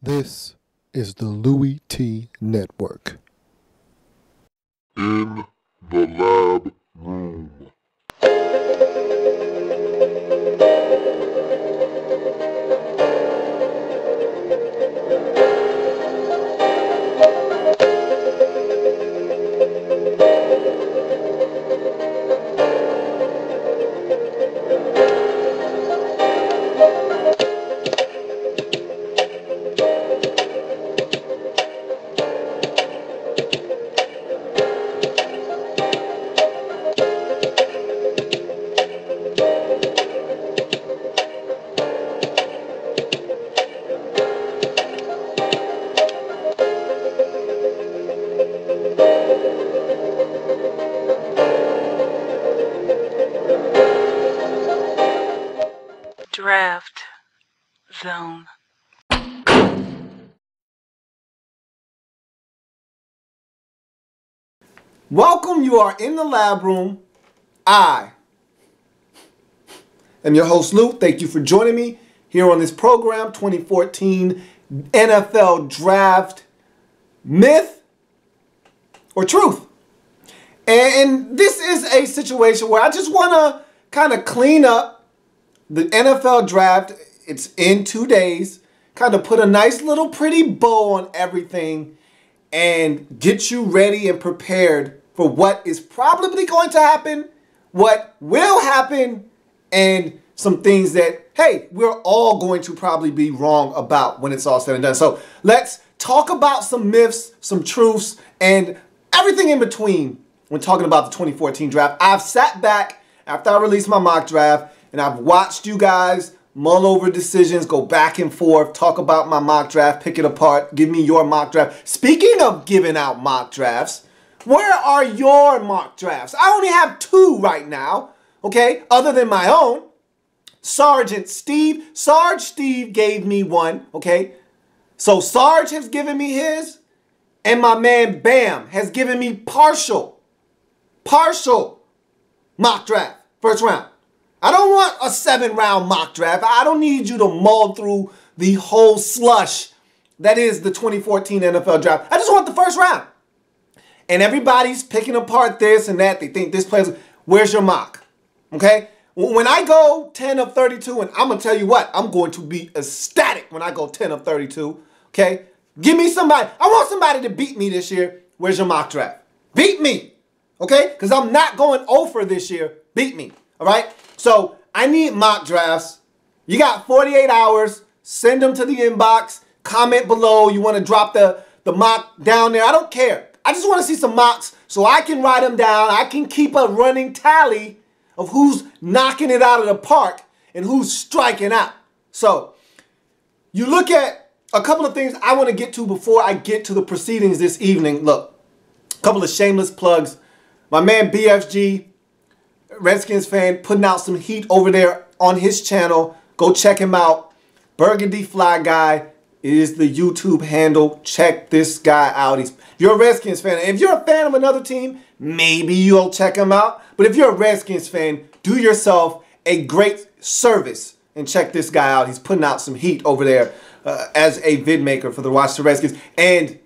This is the Louie Tee Network. In the lab room. Draft Zone. Welcome, you are in the lab room. I am your host, Lou. Thank you for joining me here on this program, 2014 NFL Draft Myth or Truth. And this is a situation where I just want to kind of clean up the NFL Draft. It's in 2 days. Kind of put a nice little pretty bow on everything and get you ready and prepared for what is probably going to happen, what will happen, and some things that, hey, we're all going to probably be wrong about when it's all said and done. So let's talk about some myths, some truths, and everything in between when talking about the 2014 draft. I've sat back after I released my mock draft, and I've watched you guys mull over decisions, go back and forth, talk about my mock draft, pick it apart, give me your mock draft. Speaking of giving out mock drafts, where are your mock drafts? I only have 2 right now, okay, other than my own. Sarge Steve gave me one, okay? So Sarge has given me his, and my man Bam has given me partial mock draft, first round. I don't want a 7-round mock draft. I don't need you to mull through the whole slush that is the 2014 NFL draft. I just want the first round. And everybody's picking apart this and that. They think this player's... Where's your mock? Okay? When I go 10 of 32, and I'm going to tell you what, I'm going to be ecstatic when I go 10 of 32. Okay? Give me somebody. I want somebody to beat me this year. Where's your mock draft? Beat me. Okay? Because I'm not going over this year. Beat me. All right? So I need mock drafts. You got 48 hours. Send them to the inbox. Comment below. You want to drop the mock down there. I don't care. I just want to see some mocks so I can write them down. I can keep a running tally of who's knocking it out of the park and who's striking out. So you look at a couple of things I want to get to before I get to the proceedings this evening. Look, a couple of shameless plugs. My man BFG, Redskins fan, putting out some heat over there on his channel. Go check him out. Burgundy Fly Guy is the YouTube handle. Check this guy out. If you're a Redskins fan, if you're a fan of another team, maybe you'll check him out. But if you're a Redskins fan, do yourself a great service and check this guy out. He's putting out some heat over there as a vid maker for the Washington Redskins. And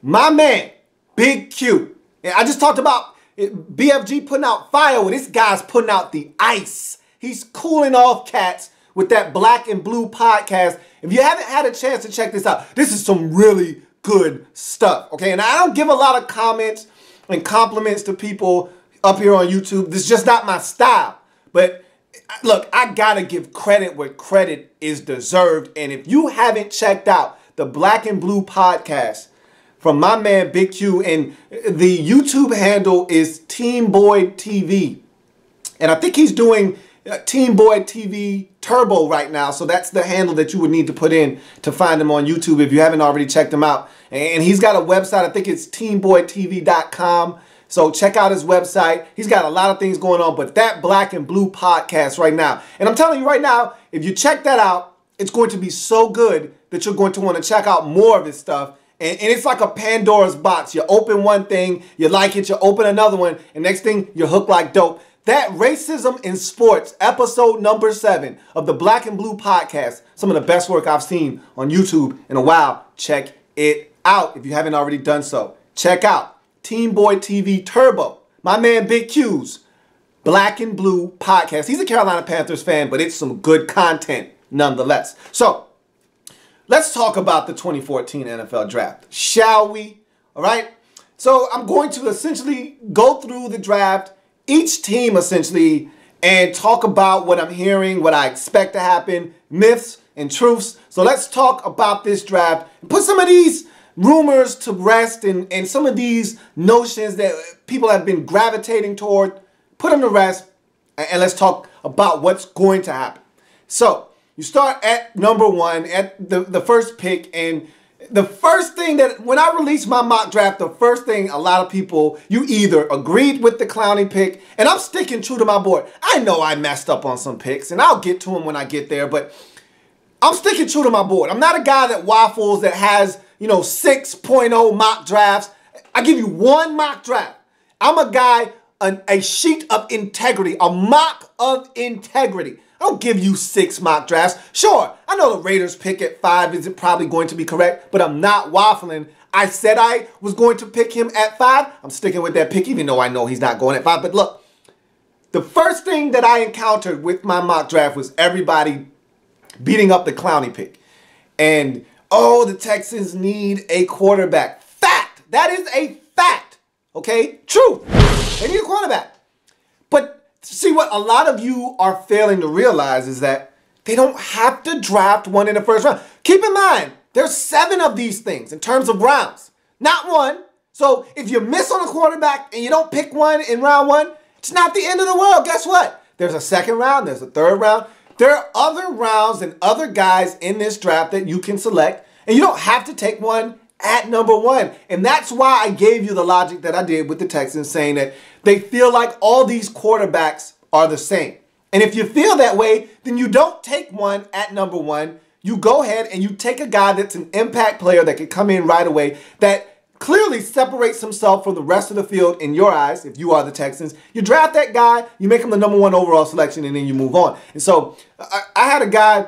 my man, Big Q. And I just talked about BFG putting out fire. Well, this guy's putting out the ice. He's cooling off cats with that Black and Blue podcast. If you haven't had a chance to check this out, this is some really good stuff, okay? And I don't give a lot of comments and compliments to people up here on YouTube. This is just not my style. But look, I gotta give credit where credit is deserved. And if you haven't checked out the Black and Blue podcast from my man Big Q, and the YouTube handle is Team Boy TV. And I think he's doing Team Boy TV Turbo right now. So that's the handle that you would need to put in to find him on YouTube if you haven't already checked him out. And he's got a website. I think it's teamboytv.com. So check out his website. He's got a lot of things going on. But that Black and Blue podcast right now. And I'm telling you right now, if you check that out, it's going to be so good that you're going to want to check out more of his stuff. And it's like a Pandora's box. You open one thing, you like it, you open another one, and next thing, you're hooked like dope. That Racism in Sports, episode number 7 of the Black and Blue podcast. Some of the best work I've seen on YouTube in a while. Check it out if you haven't already done so. Check out Team Boy TV Turbo. My man Big Q's Black and Blue podcast. He's a Carolina Panthers fan, but it's some good content nonetheless. So, let's talk about the 2014 NFL Draft, shall we? All right? So, I'm going to essentially go through the draft, each team essentially, and talk about what I'm hearing, what I expect to happen, myths and truths. So, let's talk about this draft and put some of these rumors to rest and some of these notions that people have been gravitating toward. Put them to rest, and let's talk about what's going to happen. So, you start at number 1, at the first pick, and the first thing that, when I released my mock draft, the first thing a lot of people, you either agreed with the Clowney pick, and I'm sticking true to my board. I know I messed up on some picks, and I'll get to them when I get there, but I'm sticking true to my board. I'm not a guy that waffles, that has, 6.0 mock drafts. I give you one mock draft. I'm a guy, a sheet of integrity, a mock of integrity. I don't give you 6 mock drafts. Sure, I know the Raiders pick at 5 isn't probably going to be correct, but I'm not waffling. I said I was going to pick him at 5. I'm sticking with that pick, even though I know he's not going at 5. But look, the first thing that I encountered with my mock draft was everybody beating up the Clowney pick. And, oh, the Texans need a quarterback. Fact. That is a fact. Okay? True. They need a quarterback. But see, what a lot of you are failing to realize is that they don't have to draft one in the first round. Keep in mind, there's 7 of these things in terms of rounds, not 1. So if you miss on a quarterback and you don't pick one in round 1, it's not the end of the world. Guess what? There's a 2nd round. There's a 3rd round. There are other rounds and other guys in this draft that you can select, and you don't have to take one at number 1. And that's why I gave you the logic that I did with the Texans, saying that they feel like all these quarterbacks are the same. And if you feel that way, then you don't take one at number 1. You go ahead and you take a guy that's an impact player that can come in right away, that clearly separates himself from the rest of the field in your eyes, if you are the Texans. You draft that guy, you make him the number 1 overall selection, and then you move on. And so I had a guy,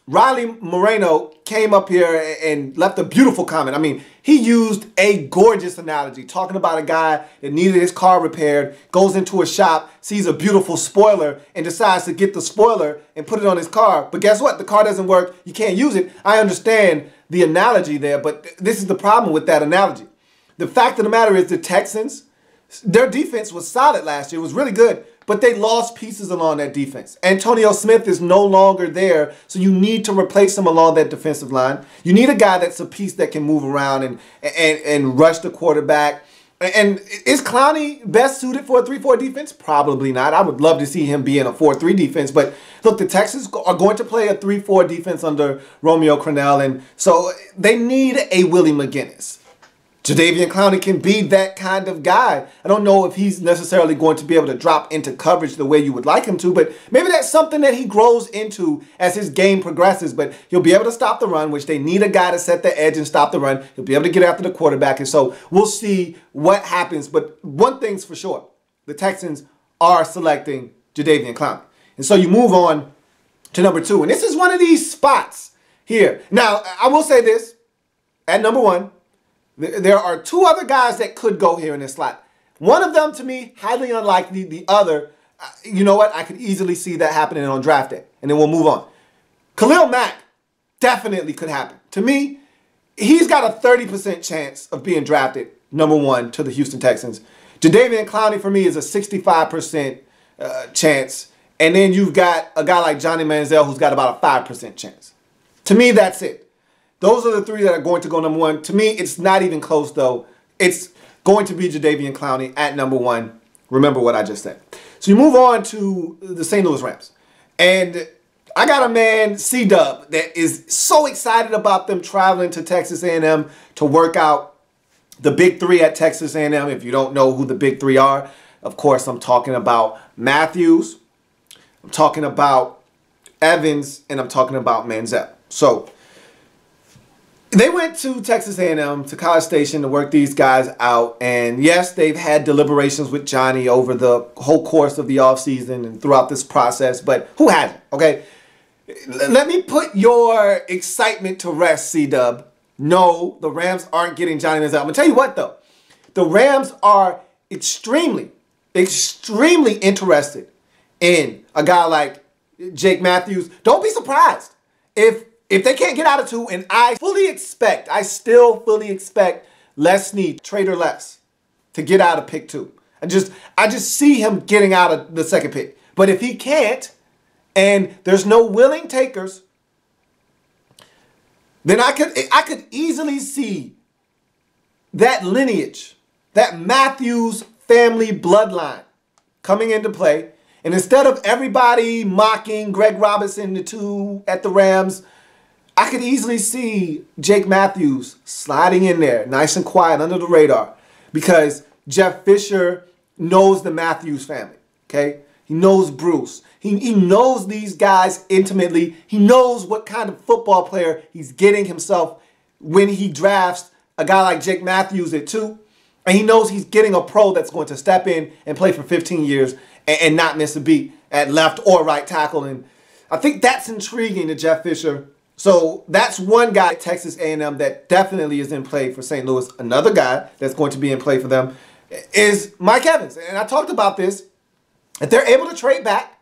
Riley Moreno, came up here and left a beautiful comment. I mean, he used a gorgeous analogy, talking about a guy that needed his car repaired, goes into a shop, sees a beautiful spoiler, and decides to get the spoiler and put it on his car. But guess what? The car doesn't work. You can't use it. I understand the analogy there, but this is the problem with that analogy. The fact of the matter is the Texans, their defense was solid last year. It was really good, but they lost pieces along that defense. Antonio Smith is no longer there, so you need to replace him along that defensive line. You need a guy that's a piece that can move around and rush the quarterback. And is Clowney best suited for a 3-4 defense? Probably not. I would love to see him be in a 4-3 defense. But look, the Texans are going to play a 3-4 defense under Romeo Crennel. And so they need a Willie McGinnis. Jadeveon Clowney can be that kind of guy. I don't know if he's necessarily going to be able to drop into coverage the way you would like him to, but maybe that's something that he grows into as his game progresses. But he'll be able to stop the run, which they need a guy to set the edge and stop the run. He'll be able to get after the quarterback, and so we'll see what happens. But one thing's for sure, the Texans are selecting Jadeveon Clowney. And so you move on to number 2, and this is one of these spots here. Now, I will say this, at number 1, there are 2 other guys that could go here in this slot. One of them, to me, highly unlikely. The other, you know what? I could easily see that happening on draft day. And then we'll move on. Khalil Mack definitely could happen. To me, he's got a 30% chance of being drafted number 1 to the Houston Texans. Jadeveon Clowney, for me, is a 65% chance. And then you've got a guy like Johnny Manziel who's got about a 5% chance. To me, that's it. Those are the 3 that are going to go number 1. To me, it's not even close, though. It's going to be Jadeveon Clowney at number 1. Remember what I just said. So you move on to the St. Louis Rams. And I got a man, C-Dub, that is so excited about them traveling to Texas A&M to work out the big 3 at Texas A&M. If you don't know who the big 3 are, of course, I'm talking about Matthews, I'm talking about Evans, and I'm talking about Manziel. So They went to Texas A&M, to College Station, to work these guys out. And yes, they've had deliberations with Johnny over the whole course of the offseason and throughout this process. But who hasn't, okay? Let me put your excitement to rest, C-Dub. No, the Rams aren't getting Johnny Manziel. I'm going to tell you what, though. The Rams are extremely interested in a guy like Jake Matthews. Don't be surprised if they can't get out of 2, and I still fully expect Les Snead, Trader Les, to get out of pick 2. I just see him getting out of the second pick. But if he can't, and there's no willing takers, then I could easily see that lineage, that Matthews family bloodline coming into play. And instead of everybody mocking Greg Robinson, the 2 at the Rams, I could easily see Jake Matthews sliding in there, nice and quiet, under the radar, because Jeff Fisher knows the Matthews family, okay? He knows Bruce. He knows these guys intimately. He knows what kind of football player he's getting himself when he drafts a guy like Jake Matthews at 2. And he knows he's getting a pro that's going to step in and play for 15 years and not miss a beat at left or right tackle. And I think that's intriguing to Jeff Fisher. So that's one guy at Texas A&M that definitely is in play for St. Louis. Another guy that's going to be in play for them is Mike Evans. And I talked about this. If they're able to trade back,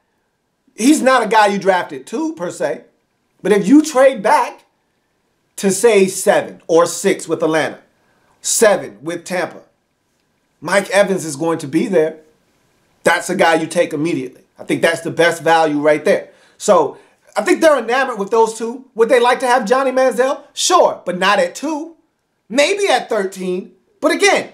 he's not a guy you drafted 2 per se. But if you trade back to say 7 or 6 with Atlanta, 7 with Tampa, Mike Evans is going to be there. That's a guy you take immediately. I think that's the best value right there. So I think they're enamored with those 2. Would they like to have Johnny Manziel? Sure, but not at 2. Maybe at 13. But again,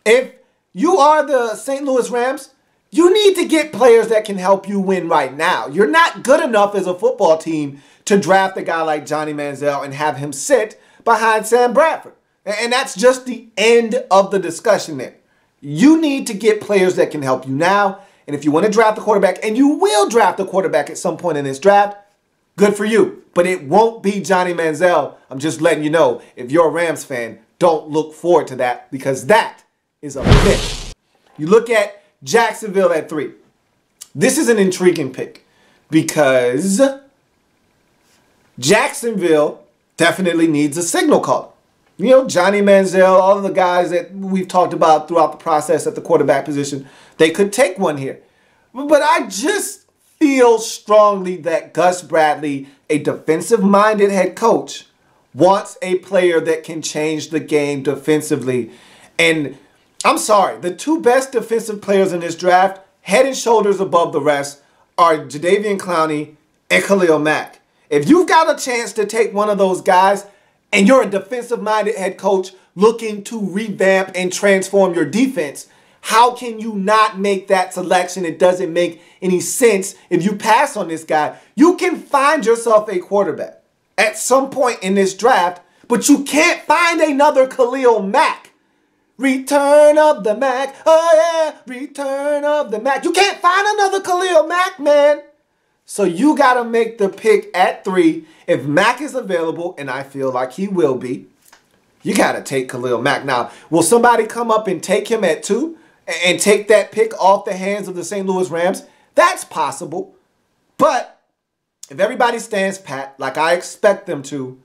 if you are the St. Louis Rams, you need to get players that can help you win right now. You're not good enough as a football team to draft a guy like Johnny Manziel and have him sit behind Sam Bradford. And that's just the end of the discussion there. You need to get players that can help you now. And if you want to draft a quarterback, and you will draft a quarterback at some point in this draft, good for you. But it won't be Johnny Manziel. I'm just letting you know, if you're a Rams fan, don't look forward to that, because that is a pick. You look at Jacksonville at 3. This is an intriguing pick because Jacksonville definitely needs a signal caller. You know, Johnny Manziel, all of the guys that we've talked about throughout the process at the quarterback position, they could take one here. But I just feel strongly that Gus Bradley, a defensive-minded head coach, wants a player that can change the game defensively. And I'm sorry, the 2 best defensive players in this draft, head and shoulders above the rest, are Jadeveon Clowney and Khalil Mack. If you've got a chance to take one of those guys, and you're a defensive-minded head coach looking to revamp and transform your defense, how can you not make that selection? It doesn't make any sense if you pass on this guy. You can find yourself a quarterback at some point in this draft, but you can't find another Khalil Mack. Return of the Mack. Oh, yeah. Return of the Mack. You can't find another Khalil Mack, man. So you got to make the pick at 3. If Mack is available, and I feel like he will be, you got to take Khalil Mack. Now, will somebody come up and take him at 2 and take that pick off the hands of the St. Louis Rams? That's possible. But if everybody stands pat, like I expect them to,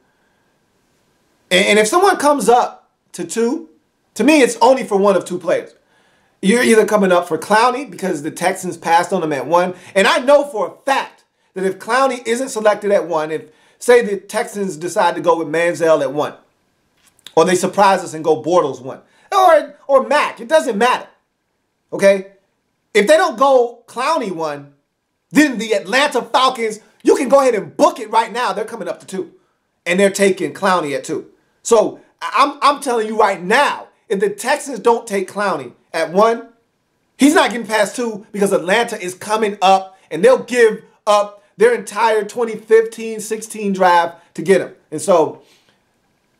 and if someone comes up to 2, to me, it's only for one of 2 players. You're either coming up for Clowney because the Texans passed on him at 1. And I know for a fact that if Clowney isn't selected at 1, if, say, the Texans decide to go with Manziel at 1, or they surprise us and go Bortles 1, or Mack, it doesn't matter. Okay? If they don't go Clowney 1, then the Atlanta Falcons, you can go ahead and book it right now. They're coming up to 2. And they're taking Clowney at 2. So I'm telling you right now, if the Texans don't take Clowney at 1, he's not getting past 2 because Atlanta is coming up and they'll give up their entire 2015-16 draft to get him. And so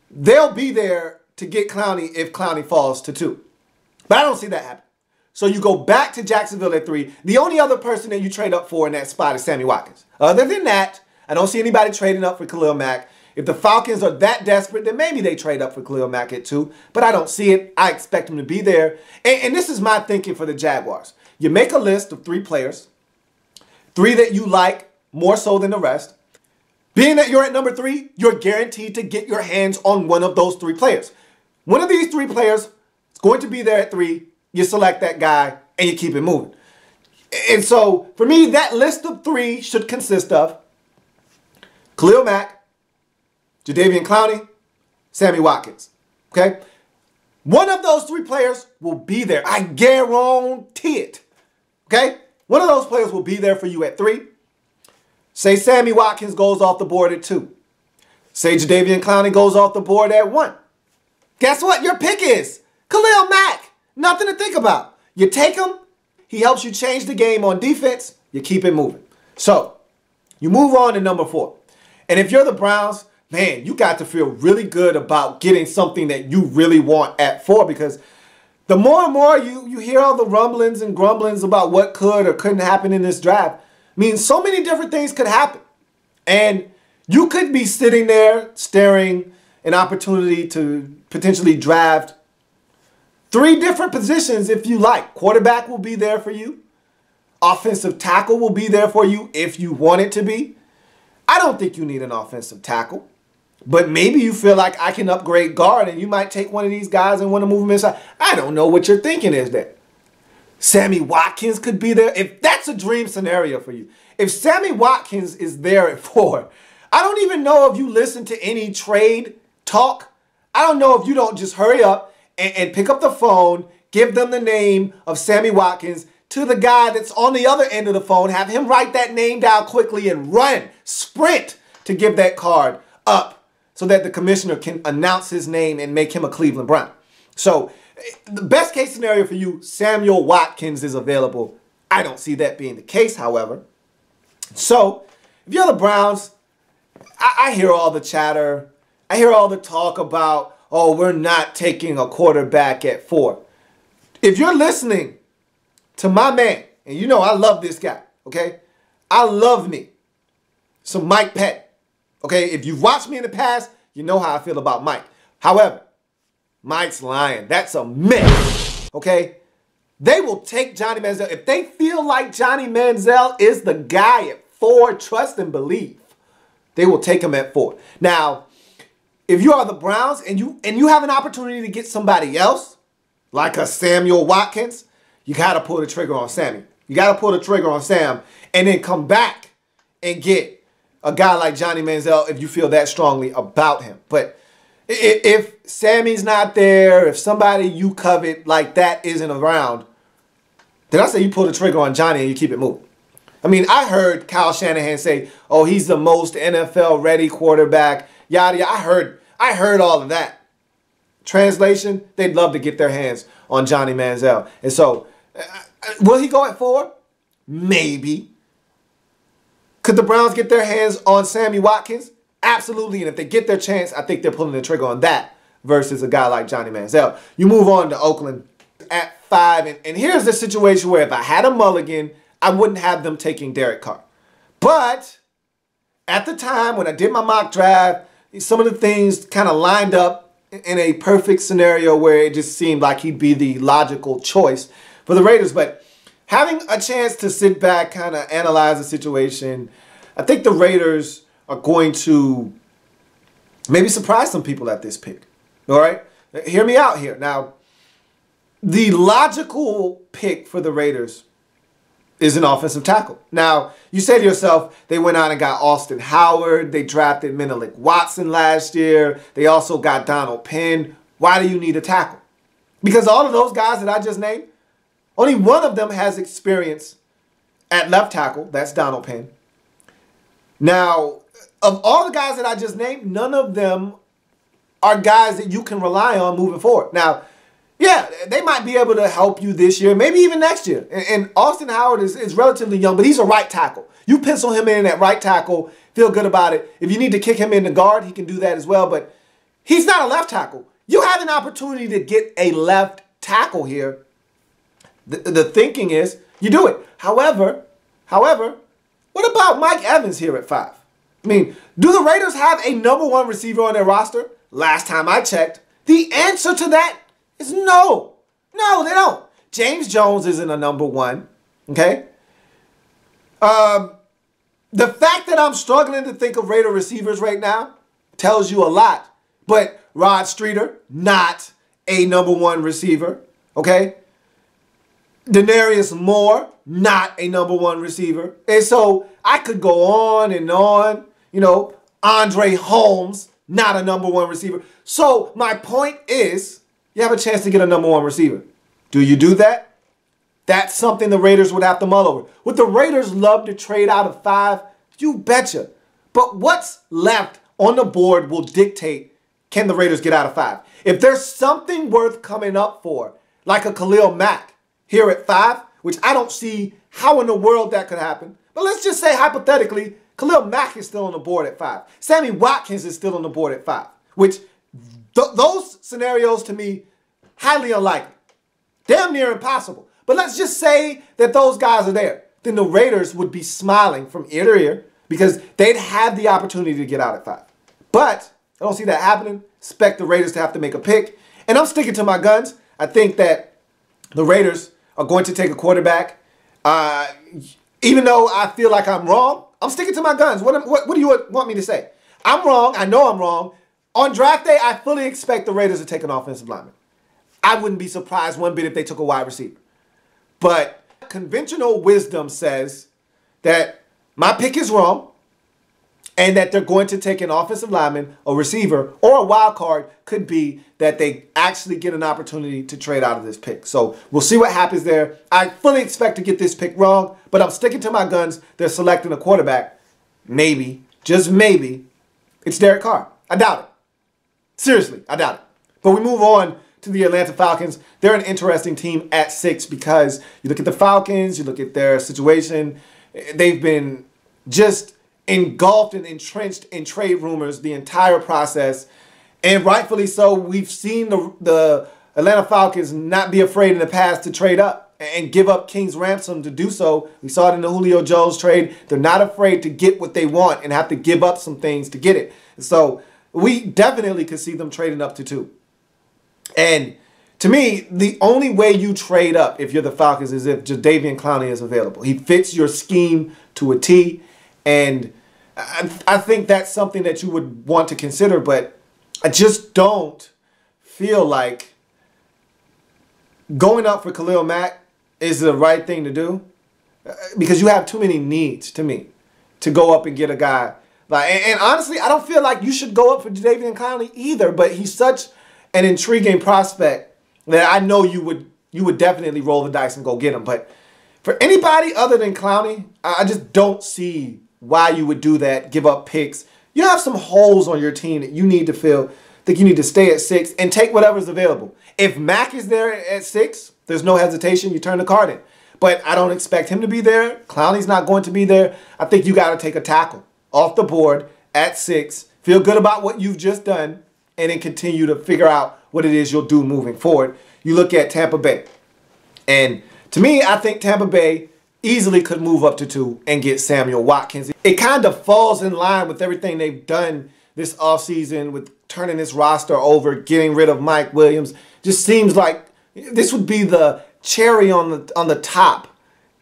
they'll be there to get Clowney if Clowney falls to 2. But I don't see that happen. So you go back to Jacksonville at 3. The only other person that you trade up for in that spot is Sammy Watkins. Other than that, I don't see anybody trading up for Khalil Mack. If the Falcons are that desperate, then maybe they trade up for Khalil Mack at 2. But I don't see it. I expect him to be there. And this is my thinking for the Jaguars. You make a list of 3 players, 3 that you like more so than the rest. Being that you're at number 3, you're guaranteed to get your hands on one of those 3 players. One of these 3 players is going to be there at 3. You select that guy and you keep it moving. And so, for me, that list of 3 should consist of Khalil Mack, Jadeveon Clowney, Sammy Watkins. Okay? One of those 3 players will be there. I guarantee it. Okay? One of those players will be there for you at 3. Say Sammy Watkins goes off the board at 2. Say Jadeveon Clowney goes off the board at 1. Guess what your pick is? Khalil Mack. Nothing to think about. You take him. He helps you change the game on defense. You keep it moving. So, you move on to number 4. And if you're the Browns, man, you got to feel really good about getting something that you really want at 4, because the more and more you hear all the rumblings and grumblings about what could or couldn't happen in this draft, means so many different things could happen. And you could be sitting there staring an opportunity to potentially draft 3 different positions if you like. Quarterback will be there for you. Offensive tackle will be there for you if you want it to be. I don't think you need an offensive tackle. But maybe you feel like I can upgrade guard and you might take one of these guys and want to move them inside. I don't know what you're thinking is there. Sammy Watkins could be there. If that's a dream scenario for you. If Sammy Watkins is there at 4, I don't even know if you listen to any trade talk. I don't know if you don't just hurry up and pick up the phone, give them the name of Sammy Watkins to the guy that's on the other end of the phone, have him write that name down quickly and run, sprint to give that card up so that the commissioner can announce his name and make him a Cleveland Brown. So the best case scenario for you, Samuel Watkins is available. I don't see that being the case, however. So if you're the Browns, I hear all the chatter. I hear all the talk about, oh, we're not taking a quarterback at 4. If you're listening to my man, and you know I love this guy, okay? I love me some Mike Pettin, okay? If you've watched me in the past, you know how I feel about Mike. However, Mike's lying. That's a myth, okay? They will take Johnny Manziel. If they feel like Johnny Manziel is the guy at 4, trust and believe, they will take him at 4. Now, if you are the Browns and you have an opportunity to get somebody else, like a Samuel Watkins, you got to pull the trigger on Sammy. You got to pull the trigger on Sam and then come back and get a guy like Johnny Manziel if you feel that strongly about him. But if Sammy's not there, if somebody you covet like that isn't around, then I say you pull the trigger on Johnny and you keep it moving. I mean, I heard Kyle Shanahan say, oh, he's the most NFL-ready quarterback, yada, yada. I heard all of that. Translation, they'd love to get their hands on Johnny Manziel. And so, will he go at 4? Maybe. Could the Browns get their hands on Sammy Watkins? Absolutely. And if they get their chance, I think they're pulling the trigger on that versus a guy like Johnny Manziel. You move on to Oakland at 5. And here's the situation where if I had a mulligan, I wouldn't have them taking Derek Carr. But at the time when I did my mock draft, some of the things kind of lined up in a perfect scenario where it just seemed like he'd be the logical choice for the Raiders. But having a chance to sit back, kind of analyze the situation, I think the Raiders are going to maybe surprise some people at this pick. All right? Hear me out here. Now, the logical pick for the Raiders is an offensive tackle. Now, you say to yourself, they went out and got Austin Howard. They drafted Menelik Watson last year. They also got Donald Penn. Why do you need a tackle? Because all of those guys that I just named, only one of them has experience at left tackle. That's Donald Penn. Now, of all the guys that I just named, none of them are guys that you can rely on moving forward. Now, yeah, they might be able to help you this year, maybe even next year. And Austin Howard is relatively young, but he's a right tackle. You pencil him in at right tackle, feel good about it. If you need to kick him in the guard, he can do that as well. But he's not a left tackle. You have an opportunity to get a left tackle here. The thinking is you do it. However, what about Mike Evans here at 5? I mean, do the Raiders have a number one receiver on their roster? Last time I checked, the answer to that is no. No, they don't. James Jones isn't a number one, okay? The fact that I'm struggling to think of Raider receivers right now tells you a lot. But Rod Streeter, not a number one receiver, okay? Denarius Moore, not a number one receiver. And so I could go on and on. You know, Andre Holmes, not a number one receiver. So my point is, you have a chance to get a number one receiver. Do you do that? That's something the Raiders would have to mull over. Would the Raiders love to trade out of 5? You betcha. But what's left on the board will dictate, can the Raiders get out of 5? If there's something worth coming up for, like a Khalil Mack here at 5, which I don't see how in the world that could happen. But let's just say hypothetically, Khalil Mack is still on the board at 5. Sammy Watkins is still on the board at 5, which those scenarios to me, highly unlikely. Damn near impossible. But let's just say that those guys are there. Then the Raiders would be smiling from ear to ear because they'd have the opportunity to get out at 5. But I don't see that happening. Expect the Raiders to have to make a pick. And I'm sticking to my guns. I think that the Raiders are going to take a quarterback. Even though I feel like I'm wrong, I'm sticking to my guns. What do you want me to say? I'm wrong. I know I'm wrong. On draft day, I fully expect the Raiders to take an offensive lineman. I wouldn't be surprised one bit if they took a wide receiver. But conventional wisdom says that my pick is wrong and that they're going to take an offensive lineman, a receiver, or a wild card could be that they actually get an opportunity to trade out of this pick. So we'll see what happens there. I fully expect to get this pick wrong, but I'm sticking to my guns. They're selecting a quarterback. Maybe, just maybe, it's Derek Carr. I doubt it. Seriously, I doubt it. But we move on to the Atlanta Falcons. They're an interesting team at 6 because you look at the Falcons, you look at their situation. They've been just engulfed and entrenched in trade rumors the entire process. And rightfully so, we've seen the Atlanta Falcons not be afraid in the past to trade up and give up King's ransom to do so. We saw it in the Julio Jones trade. They're not afraid to get what they want and have to give up some things to get it. So we definitely could see them trading up to 2. And to me, the only way you trade up if you're the Falcons is if Jadeveon Clowney is available. He fits your scheme to a T, and I think that's something that you would want to consider, but I just don't feel like going up for Khalil Mack is the right thing to do because you have too many needs, to me, to go up and get a guy. And honestly, I don't feel like you should go up for Jadeveon Clowney either, but he's such an intriguing prospect that I know you would definitely roll the dice and go get him. But for anybody other than Clowney, I just don't see why you would do that, give up picks. You have some holes on your team that you need to fill. I think you need to stay at 6 and take whatever's available. If Mack is there at 6, there's no hesitation. You turn the card in. But I don't expect him to be there. Clowney's not going to be there. I think you got to take a tackle off the board at 6. Feel good about what you've just done and then continue to figure out what it is you'll do moving forward. You look at Tampa Bay. And to me, I think Tampa Bay easily could move up to 2 and get Samuel Watkins. It kind of falls in line with everything they've done this offseason with turning this roster over, getting rid of Mike Williams. Just seems like this would be the cherry on the top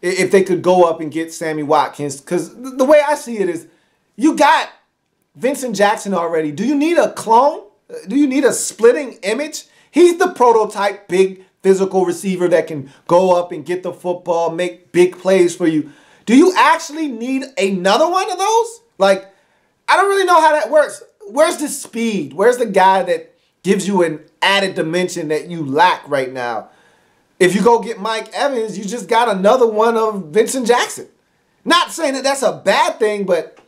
if they could go up and get Sammy Watkins. Because the way I see it is you got Vincent Jackson already. Do you need a clone? Do you need a splitting image? He's the prototype big physical receiver that can go up and get the football, make big plays for you. Do you actually need another one of those? Like, I don't really know how that works. Where's the speed? Where's the guy that gives you an added dimension that you lack right now? If you go get Mike Evans, you just got another one of Vincent Jackson. Not saying that that's a bad thing, but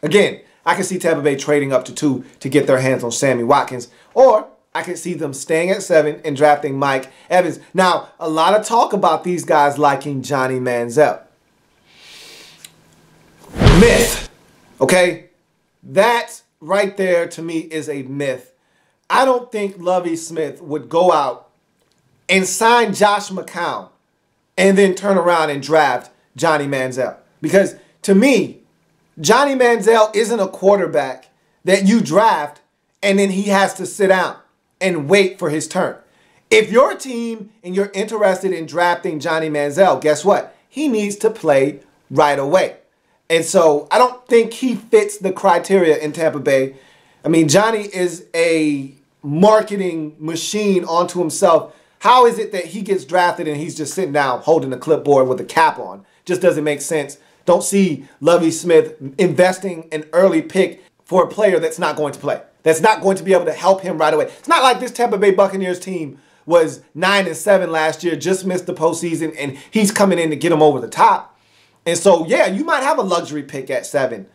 again, I can see Tampa Bay trading up to 2 to get their hands on Sammy Watkins. Or I can see them staying at 7 and drafting Mike Evans. Now, a lot of talk about these guys liking Johnny Manziel. Myth. Okay? That right there to me is a myth. I don't think Lovie Smith would go out and sign Josh McCown and then turn around and draft Johnny Manziel. Because to me, Johnny Manziel isn't a quarterback that you draft and then he has to sit down and wait for his turn. If you're a team and you're interested in drafting Johnny Manziel, guess what? He needs to play right away. And so I don't think he fits the criteria in Tampa Bay. I mean, Johnny is a marketing machine onto himself. How is it that he gets drafted and he's just sitting down holding a clipboard with a cap on? Just doesn't make sense. Don't see Lovie Smith investing an early pick for a player that's not going to play, that's not going to be able to help him right away. It's not like this Tampa Bay Buccaneers team was 9-7 last year, just missed the postseason, and he's coming in to get them over the top. And so, yeah, you might have a luxury pick at 7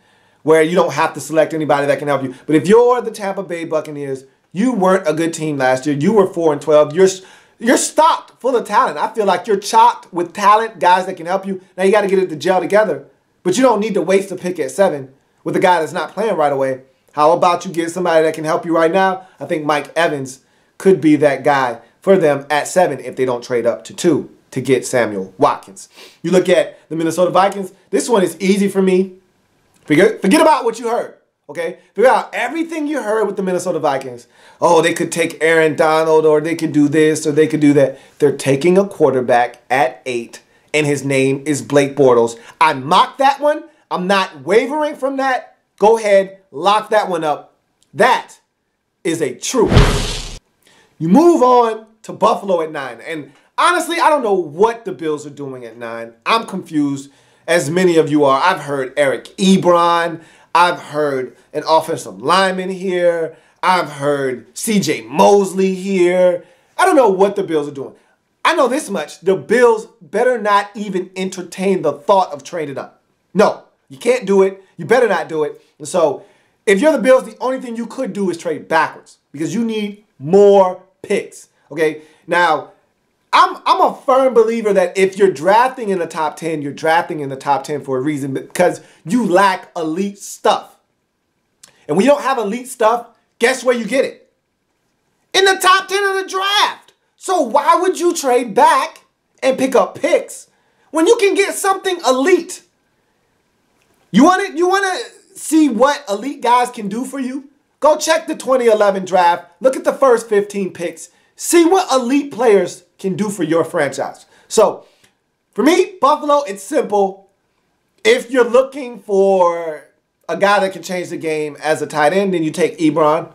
where you don't have to select anybody that can help you. But if you're the Tampa Bay Buccaneers, you weren't a good team last year. You were 4-12. You're stocked full of talent. I feel like you're chocked with talent, guys that can help you. Now you got to get it to gel together. But you don't need to waste a pick at 7 with a guy that's not playing right away. How about you get somebody that can help you right now? I think Mike Evans could be that guy for them at 7 if they don't trade up to 2 to get Samuel Watkins. You look at the Minnesota Vikings. This one is easy for me. Forget about what you heard, okay? Forget about everything you heard with the Minnesota Vikings. Oh, they could take Aaron Donald, or they could do this, or they could do that. They're taking a quarterback at 8, and his name is Blake Bortles. I mocked that one. I'm not wavering from that. Go ahead, lock that one up. That is a truth. You move on to Buffalo at 9, and honestly, I don't know what the Bills are doing at 9. I'm confused, as many of you are. I've heard Eric Ebron. I've heard an offensive lineman here. I've heard C.J. Mosley here. I don't know what the Bills are doing. I know this much. The Bills better not even entertain the thought of trading up. No, you can't do it. You better not do it. And so, if you're the Bills, the only thing you could do is trade backwards because you need more picks. Okay? Now, I'm a firm believer that if you're drafting in the top 10, you're drafting in the top 10 for a reason, because you lack elite stuff. And when you don't have elite stuff, guess where you get it? In the top 10 of the draft. So why would you trade back and pick up picks when you can get something elite? You want to see what elite guys can do for you? Go check the 2011 draft. Look at the first 15 picks. See what elite players can do for your franchise. So, for me, Buffalo, it's simple. If you're looking for a guy that can change the game as a tight end, then you take Ebron.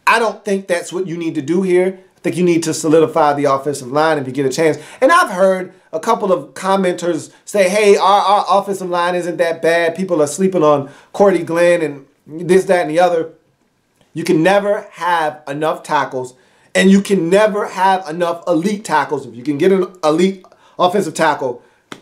I don't think that's what you need to do here. I think you need to solidify the offensive line if you get a chance. And I've heard a couple of commenters say, hey, our offensive line isn't that bad. People are sleeping on Cordy Glenn and this, that, and the other. You can never have enough tackles, and you can never have enough elite tackles. If you can get an elite offensive tackle,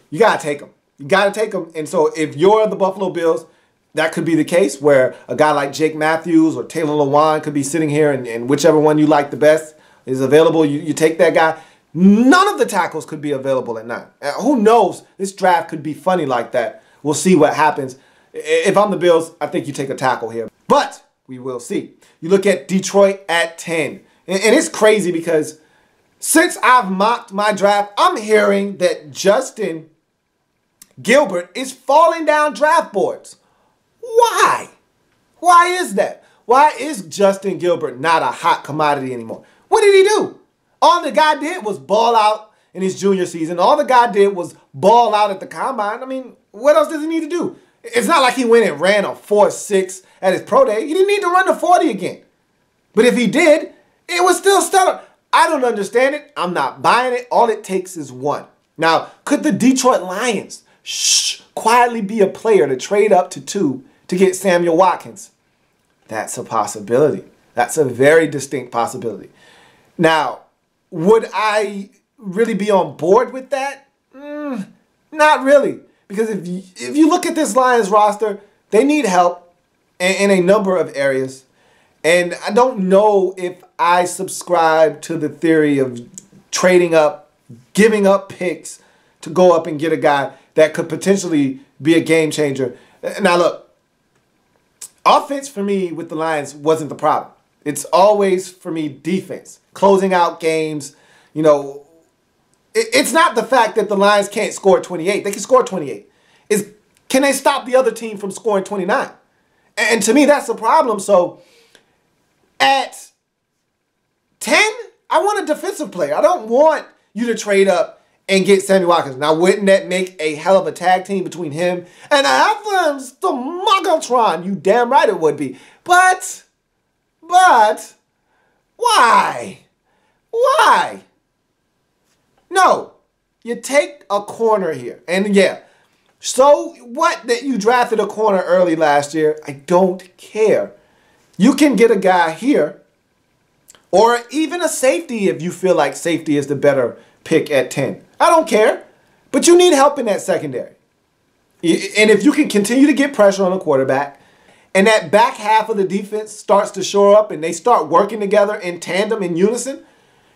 you got to take them. You got to take them. And so if you're the Buffalo Bills, that could be the case where a guy like Jake Matthews or Taylor Lewan could be sitting here, and whichever one you like the best is available, you take that guy. None of the tackles could be available at 9. Who knows? This draft could be funny like that. We'll see what happens. If I'm the Bills, I think you take a tackle here. But we will see. You look at Detroit at 10. And it's crazy because since I've mocked my draft, I'm hearing that Justin Gilbert is falling down draft boards. Why? Why is that? Why is Justin Gilbert not a hot commodity anymore? What did he do? All the guy did was ball out in his junior season. All the guy did was ball out at the combine. I mean, what else does he need to do? It's not like he went and ran a 4.6 at his pro day. He didn't need to run the 40 again. But if he did, it was still stellar. I don't understand it. I'm not buying it. All it takes is one. Now, could the Detroit Lions quietly be a player to trade up to 2 to get Samuel Watkins? That's a possibility. That's a very distinct possibility. Now, would I really be on board with that? Not really. Because if you look at this Lions roster, they need help in a number of areas. And I don't know if I subscribe to the theory of trading up, giving up picks to go up and get a guy that could potentially be a game changer. Now look, offense for me with the Lions wasn't the problem. It's always, for me, defense. Closing out games. You know, it's not the fact that the Lions can't score 28. They can score 28. It's, can they stop the other team from scoring 29? And to me, that's the problem. So at 10, I want a defensive player. I don't want you to trade up and get Sammy Watkins. Now, wouldn't that make a hell of a tag team between him and Athens, the Muggletron? You damn right it would be. But, why? Why? No, you take a corner here. And yeah, so what that you drafted a corner early last year? I don't care. You can get a guy here or even a safety if you feel like safety is the better pick at 10. I don't care, but you need help in that secondary. And if you can continue to get pressure on the quarterback and that back half of the defense starts to shore up and they start working together in tandem, in unison,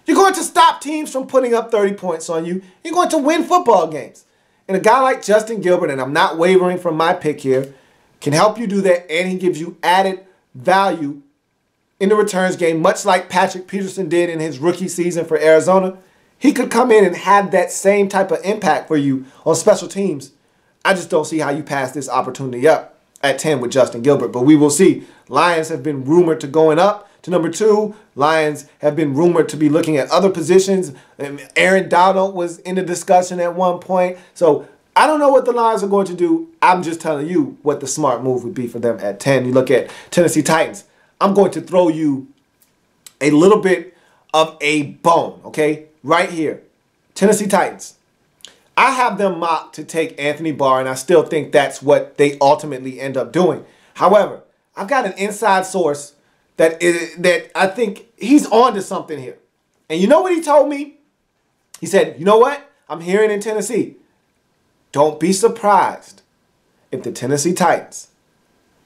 you're going to stop teams from putting up 30 points on you. You're going to win football games. And a guy like Justin Gilbert, and I'm not wavering from my pick here, can help you do that, and he gives you added value in the returns game, much like Patrick Peterson did in his rookie season for Arizona. He could come in and have that same type of impact for you on special teams. I just don't see how you pass this opportunity up at 10 with Justin Gilbert, but we will see. Lions have been rumored to going up to number 2. Lions have been rumored to be looking at other positions. Aaron Donald was in the discussion at one point. So I don't know what the Lions are going to do. I'm just telling you what the smart move would be for them at 10. You look at Tennessee Titans. I'm going to throw you a little bit of a bone, okay? Right here. Tennessee Titans. I have them mocked to take Anthony Barr, and I still think that's what they ultimately end up doing. However, I've got an inside source that I think he's on to something here. And you know what he told me? He said, you know what? I'm hearing in Tennessee. Don't be surprised if the Tennessee Titans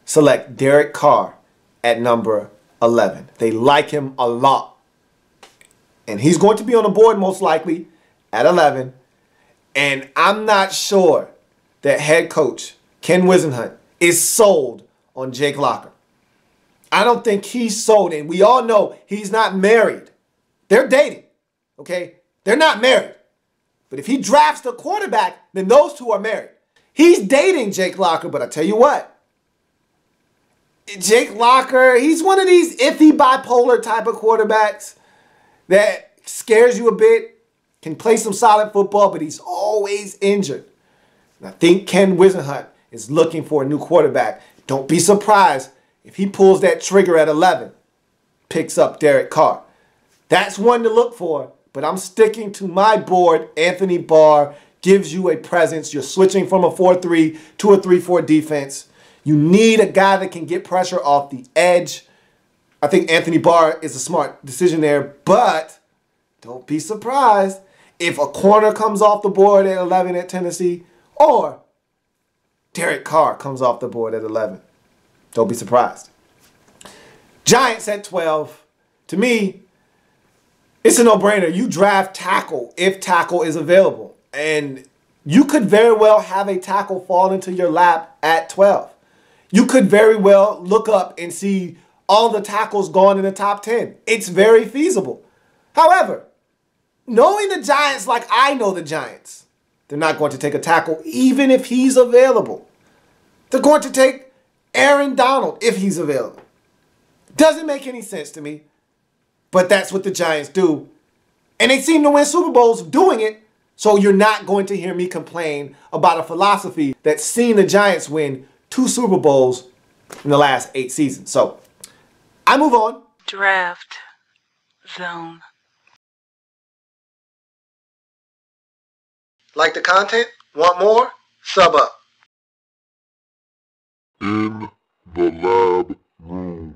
select Derek Carr at number 11. They like him a lot. And he's going to be on the board most likely at 11. And I'm not sure that head coach Ken Wisenhunt is sold on Jake Locker. I don't think he's sold. And we all know he's not married. They're dating, okay? They're not married. But if he drafts the quarterback, then those two are married. He's dating Jake Locker, but I tell you what, Jake Locker, he's one of these iffy bipolar type of quarterbacks that scares you a bit, can play some solid football, but he's always injured. And I think Ken Wisenhunt is looking for a new quarterback. Don't be surprised if he pulls that trigger at 11, picks up Derek Carr. That's one to look for, but I'm sticking to my board. Anthony Barr gives you a presence. You're switching from a 4-3 to a 3-4 defense. You need a guy that can get pressure off the edge. I think Anthony Barr is a smart decision there, but don't be surprised if a corner comes off the board at 11 at Tennessee or Derek Carr comes off the board at 11. Don't be surprised. Giants at 12. To me, it's a no-brainer. You draft tackle if tackle is available. And you could very well have a tackle fall into your lap at 12. You could very well look up and see all the tackles gone in the top 10. It's very feasible. However, knowing the Giants like I know the Giants, they're not going to take a tackle even if he's available. They're going to take Aaron Donald if he's available. Doesn't make any sense to me, but that's what the Giants do. And they seem to win Super Bowls doing it, so you're not going to hear me complain about a philosophy that's seen the Giants win 2 Super Bowls in the last 8 seasons. So I move on. Draft zone. Like the content? Want more? Sub up. In the lab room.